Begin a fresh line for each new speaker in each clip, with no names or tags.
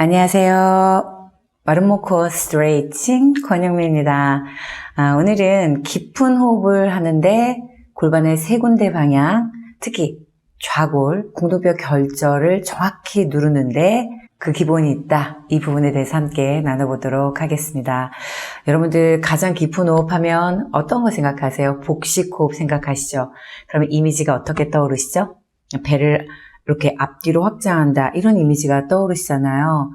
안녕하세요. 마름모코 스트레이칭 권영미입니다. 오늘은 깊은 호흡을 하는데 골반의 세 군데 방향, 특히 좌골, 궁둥뼈 결절을 정확히 누르는데 그 기본이 있다. 이 부분에 대해서 함께 나눠보도록 하겠습니다. 여러분들 가장 깊은 호흡하면 어떤 거 생각하세요? 복식 호흡 생각하시죠? 그러면 이미지가 어떻게 떠오르시죠? 배를 이렇게 앞뒤로 확장한다, 이런 이미지가 떠오르시잖아요.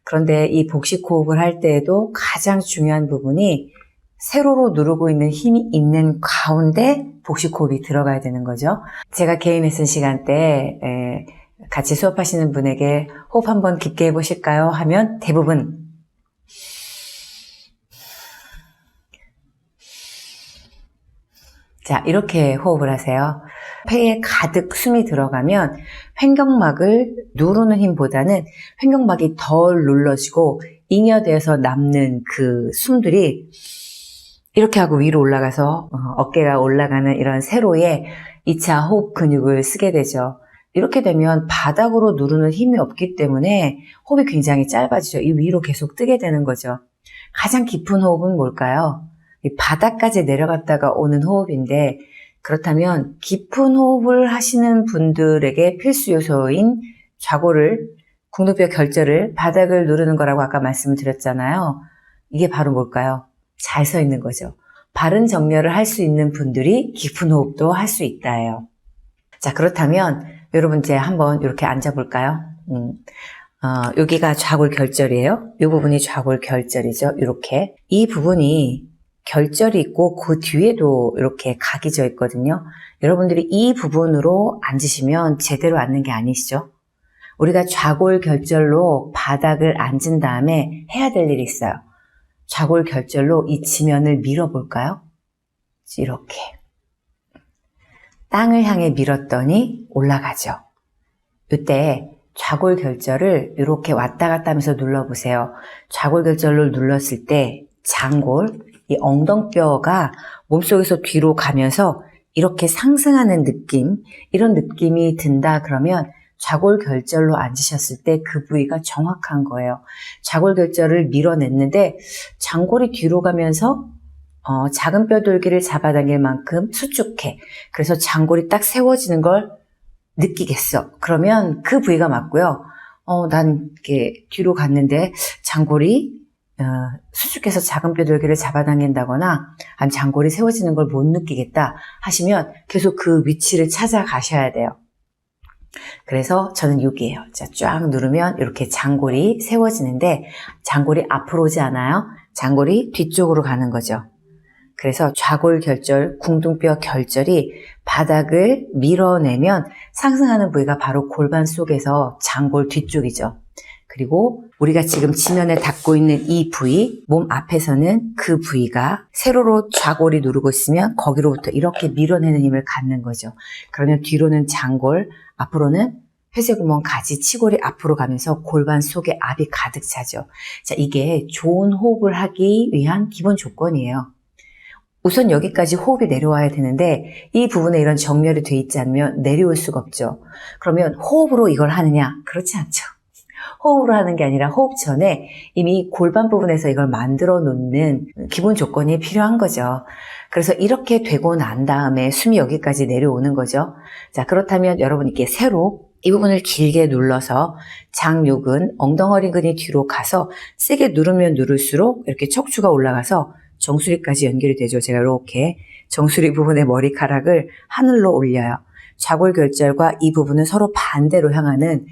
그런데 이 복식 호흡을 할 때에도 가장 중요한 부분이 세로로 누르고 있는 힘이 있는 가운데 복식 호흡이 들어가야 되는 거죠. 제가 개인 레슨 시간 때 같이 수업하시는 분에게 호흡 한번 깊게 해보실까요? 하면 대부분 자, 이렇게 호흡을 하세요. 폐에 가득 숨이 들어가면 횡격막을 누르는 힘보다는 횡격막이 덜 눌러지고 잉여되어서 남는 그 숨들이 이렇게 하고 위로 올라가서 어깨가 올라가는 이런 세로의 2차 호흡 근육을 쓰게 되죠. 이렇게 되면 바닥으로 누르는 힘이 없기 때문에 호흡이 굉장히 짧아지죠. 이 위로 계속 뜨게 되는 거죠. 가장 깊은 호흡은 뭘까요? 이 바닥까지 내려갔다가 오는 호흡인데, 그렇다면 깊은 호흡을 하시는 분들에게 필수 요소인 좌골을, 궁둥뼈 결절을, 바닥을 누르는 거라고 아까 말씀을 드렸잖아요. 이게 바로 뭘까요? 잘 서 있는 거죠. 바른 정렬을 할 수 있는 분들이 깊은 호흡도 할 수 있다예요. 자, 그렇다면 여러분 이제 한번 이렇게 앉아볼까요? 여기가 좌골 결절이에요. 이 부분이 좌골 결절이죠. 이렇게. 이 부분이 결절이 있고 그 뒤에도 이렇게 각이 져 있거든요. 여러분들이 이 부분으로 앉으시면 제대로 앉는 게 아니시죠? 우리가 좌골 결절로 바닥을 앉은 다음에 해야 될 일이 있어요. 좌골 결절로 이 지면을 밀어볼까요? 이렇게. 땅을 향해 밀었더니 올라가죠. 이때 좌골 결절을 이렇게 왔다 갔다 하면서 눌러보세요. 좌골 결절로 눌렀을 때 장골, 이 엉덩뼈가 몸속에서 뒤로 가면서 이렇게 상승하는 느낌, 이런 느낌이 든다 그러면 좌골 결절로 앉으셨을 때 그 부위가 정확한 거예요. 좌골 결절을 밀어냈는데 장골이 뒤로 가면서 작은 뼈돌기를 잡아당길 만큼 수축해. 그래서 장골이 딱 세워지는 걸 느끼겠어. 그러면 그 부위가 맞고요. 난 이렇게 뒤로 갔는데 장골이 수축해서 작은 뼈돌기를 잡아당긴다거나 아니면 장골이 세워지는 걸 못 느끼겠다 하시면 계속 그 위치를 찾아가셔야 돼요. 그래서 저는 여기에요. 자, 쫙 누르면 이렇게 장골이 세워지는데 장골이 앞으로 오지 않아요. 장골이 뒤쪽으로 가는 거죠. 그래서 좌골 결절, 궁둥뼈 결절이 바닥을 밀어내면 상승하는 부위가 바로 골반 속에서 장골 뒤쪽이죠. 그리고 우리가 지금 지면에 닿고 있는 이 부위, 몸 앞에서는 그 부위가 세로로 좌골이 누르고 있으면 거기로부터 이렇게 밀어내는 힘을 갖는 거죠. 그러면 뒤로는 장골, 앞으로는 회쇄구멍 가지 치골이 앞으로 가면서 골반 속에 압이 가득 차죠. 자, 이게 좋은 호흡을 하기 위한 기본 조건이에요. 우선 여기까지 호흡이 내려와야 되는데 이 부분에 이런 정렬이 돼 있지 않으면 내려올 수가 없죠. 그러면 호흡으로 이걸 하느냐? 그렇지 않죠. 호흡으로 하는 게 아니라 호흡 전에 이미 골반 부분에서 이걸 만들어 놓는 기본 조건이 필요한 거죠. 그래서 이렇게 되고 난 다음에 숨이 여기까지 내려오는 거죠. 자, 그렇다면 여러분 이렇게 세로 이 부분을 길게 눌러서 장요근, 엉덩어리근이 뒤로 가서 세게 누르면 누를수록 이렇게 척추가 올라가서 정수리까지 연결이 되죠. 제가 이렇게 정수리 부분의 머리카락을 하늘로 올려요. 좌골 결절과 이 부분은 서로 반대로 향하는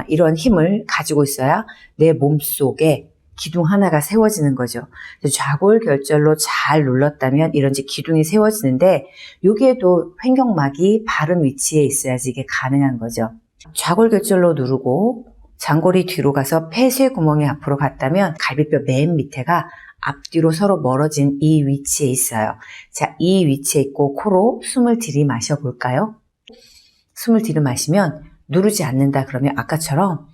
이런 힘을 가지고 있어야 내 몸속에 기둥 하나가 세워지는 거죠. 좌골 결절로 잘 눌렀다면 이런 기둥이 세워지는데 여기에도 횡격막이 바른 위치에 있어야지 이게 가능한 거죠. 좌골 결절로 누르고 장골이 뒤로 가서 폐쇄 구멍이 앞으로 갔다면 갈비뼈 맨 밑에가 앞뒤로 서로 멀어진 이 위치에 있어요. 자, 이 위치에 있고 코로 숨을 들이마셔 볼까요? 숨을 들이마시면 누르지 않는다 그러면 아까처럼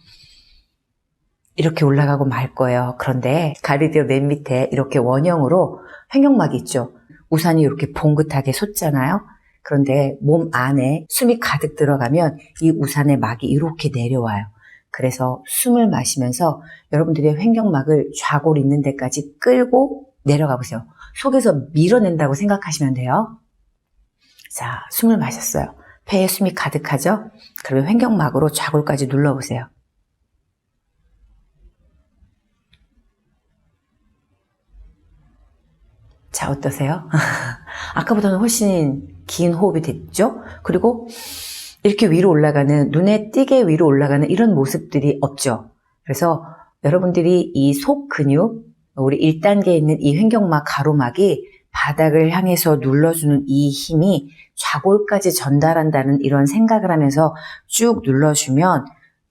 이렇게 올라가고 말 거예요. 그런데 갈비뼈 맨 밑에 이렇게 원형으로 횡격막이 있죠. 우산이 이렇게 봉긋하게 솟잖아요. 그런데 몸 안에 숨이 가득 들어가면 이 우산의 막이 이렇게 내려와요. 그래서 숨을 마시면서 여러분들의 횡격막을 좌골 있는 데까지 끌고 내려가 보세요. 속에서 밀어낸다고 생각하시면 돼요. 자, 숨을 마셨어요. 폐에 숨이 가득하죠? 그러면 횡격막으로 좌골까지 눌러보세요. 자, 어떠세요? 아까보다는 훨씬 긴 호흡이 됐죠? 그리고 이렇게 위로 올라가는, 눈에 띄게 위로 올라가는 이런 모습들이 없죠? 그래서 여러분들이 이 속 근육, 우리 1단계에 있는 이 횡격막 가로막이 바닥을 향해서 눌러주는 이 힘이 좌골까지 전달한다는 이런 생각을 하면서 쭉 눌러주면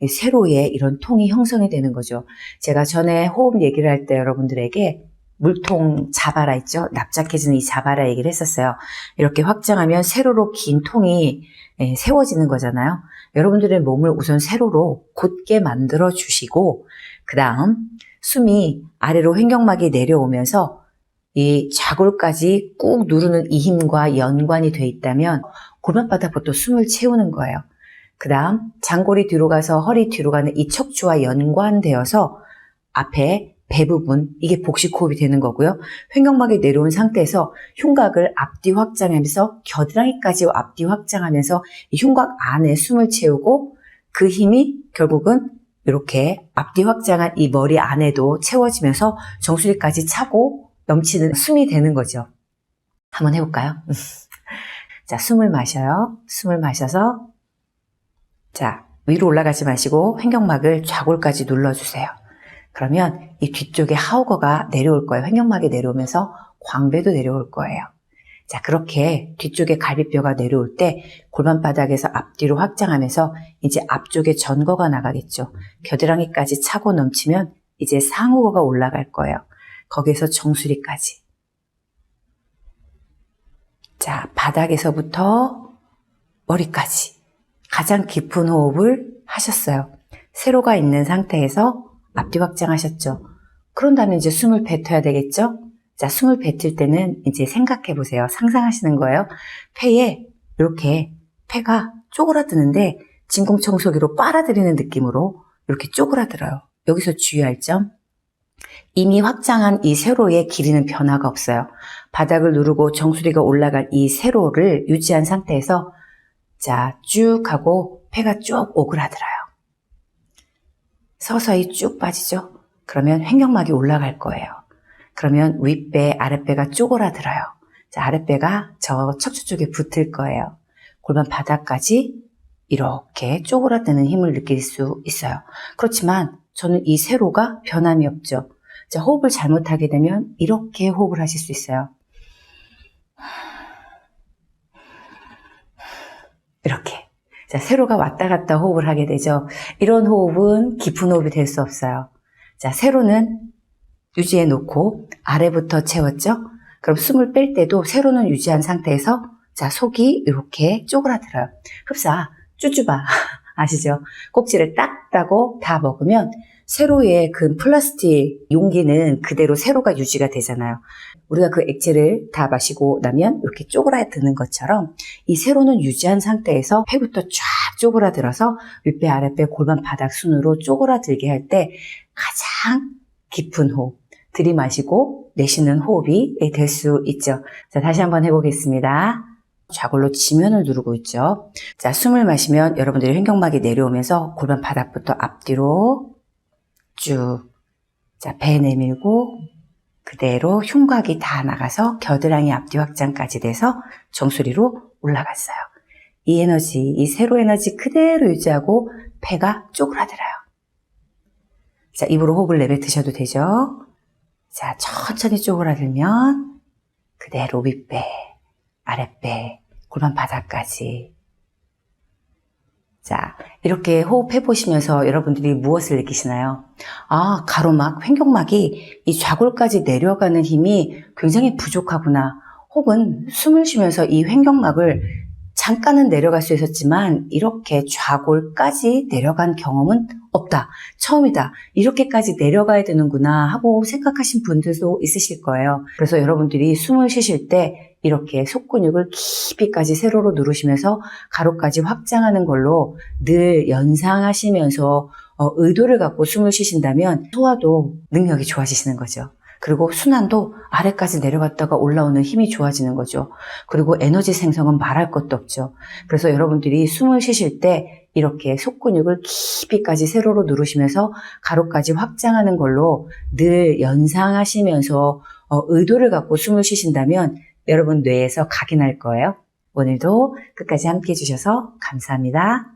세로에 이런 통이 형성이 되는 거죠. 제가 전에 호흡 얘기를 할 때 여러분들에게 물통 자바라 있죠? 납작해지는 이 자바라 얘기를 했었어요. 이렇게 확장하면 세로로 긴 통이 세워지는 거잖아요. 여러분들의 몸을 우선 세로로 곧게 만들어 주시고 그 다음 숨이 아래로 횡격막이 내려오면서 이 좌골까지 꾹 누르는 이 힘과 연관이 돼 있다면 골반바닥부터 숨을 채우는 거예요. 그 다음 장골이 뒤로 가서 허리 뒤로 가는 이 척추와 연관되어서 앞에 배 부분, 이게 복식호흡이 되는 거고요. 횡격막이 내려온 상태에서 흉곽을 앞뒤 확장하면서 겨드랑이까지 앞뒤 확장하면서 이 흉곽 안에 숨을 채우고 그 힘이 결국은 이렇게 앞뒤 확장한 이 머리 안에도 채워지면서 정수리까지 차고 넘치는 숨이 되는 거죠. 한번 해볼까요? 자, 숨을 마셔요. 숨을 마셔서 자, 위로 올라가지 마시고 횡격막을 좌골까지 눌러주세요. 그러면 이 뒤쪽에 하우거가 내려올 거예요. 횡격막이 내려오면서 광배도 내려올 거예요. 자, 그렇게 뒤쪽에 갈비뼈가 내려올 때 골반바닥에서 앞뒤로 확장하면서 이제 앞쪽에 전거가 나가겠죠. 겨드랑이까지 차고 넘치면 이제 상우거가 올라갈 거예요. 거기에서 정수리까지. 자, 바닥에서부터 머리까지 가장 깊은 호흡을 하셨어요. 세로가 있는 상태에서 앞뒤 확장하셨죠. 그런 다음에 이제 숨을 뱉어야 되겠죠? 자, 숨을 뱉을 때는 이제 생각해 보세요. 상상하시는 거예요. 폐에 이렇게 폐가 쪼그라드는데 진공청소기로 빨아들이는 느낌으로 이렇게 쪼그라들어요. 여기서 주의할 점. 이미 확장한 이 세로의 길이는 변화가 없어요. 바닥을 누르고 정수리가 올라갈 이 세로를 유지한 상태에서 자, 쭉 하고 폐가 쭉 오그라들어요. 서서히 쭉 빠지죠. 그러면 횡격막이 올라갈 거예요. 그러면 윗배, 아랫배가 쪼그라들어요. 자, 아랫배가 저 척추 쪽에 붙을 거예요. 골반 바닥까지 이렇게 쪼그라드는 힘을 느낄 수 있어요. 그렇지만 저는 이 세로가 변함이 없죠. 자, 호흡을 잘못하게 되면 이렇게 호흡을 하실 수 있어요. 이렇게. 자, 세로가 왔다 갔다 호흡을 하게 되죠. 이런 호흡은 깊은 호흡이 될 수 없어요. 자, 세로는 유지해 놓고 아래부터 채웠죠? 그럼 숨을 뺄 때도 세로는 유지한 상태에서 자, 속이 이렇게 쪼그라들어요. 흡사, 쭈쭈바 아시죠? 꼭지를 딱 따고 다 먹으면 세로의 그 플라스틱 용기는 그대로 세로가 유지가 되잖아요. 우리가 그 액체를 다 마시고 나면 이렇게 쪼그라드는 것처럼 이 세로는 유지한 상태에서 폐부터 쫙 쪼그라들어서 윗배, 아랫배, 골반 바닥 순으로 쪼그라들게 할 때 가장 깊은 호흡, 들이마시고 내쉬는 호흡이 될 수 있죠. 자, 다시 한번 해보겠습니다. 좌골로 지면을 누르고 있죠. 자, 숨을 마시면 여러분들이 횡격막이 내려오면서 골반 바닥부터 앞뒤로 쭉, 자, 배 내밀고 그대로 흉곽이 다 나가서 겨드랑이 앞뒤 확장까지 돼서 정수리로 올라갔어요. 이 에너지, 이 세로 에너지 그대로 유지하고 폐가 쪼그라들어요. 자, 입으로 호흡을 내뱉으셔도 되죠. 자, 천천히 쪼그라들면 그대로 윗배, 아랫배, 골반 바닥까지. 자, 이렇게 호흡해 보시면서 여러분들이 무엇을 느끼시나요? 아, 가로막, 횡격막이 이 좌골까지 내려가는 힘이 굉장히 부족하구나. 혹은 숨을 쉬면서 이 횡격막을 잠깐은 내려갈 수 있었지만 이렇게 좌골까지 내려간 경험은 없다. 처음이다. 이렇게까지 내려가야 되는구나 하고 생각하신 분들도 있으실 거예요. 그래서 여러분들이 숨을 쉬실 때 이렇게 속근육을 깊이까지 세로로 누르시면서 가로까지 확장하는 걸로 늘 연상하시면서 의도를 갖고 숨을 쉬신다면 소화도 능력이 좋아지시는 거죠. 그리고 순환도 아래까지 내려갔다가 올라오는 힘이 좋아지는 거죠. 그리고 에너지 생성은 말할 것도 없죠. 그래서 여러분들이 숨을 쉬실 때 이렇게 속근육을 깊이까지 세로로 누르시면서 가로까지 확장하는 걸로 늘 연상하시면서 의도를 갖고 숨을 쉬신다면 여러분 뇌에서 각이 날 거예요. 오늘도 끝까지 함께 해주셔서 감사합니다.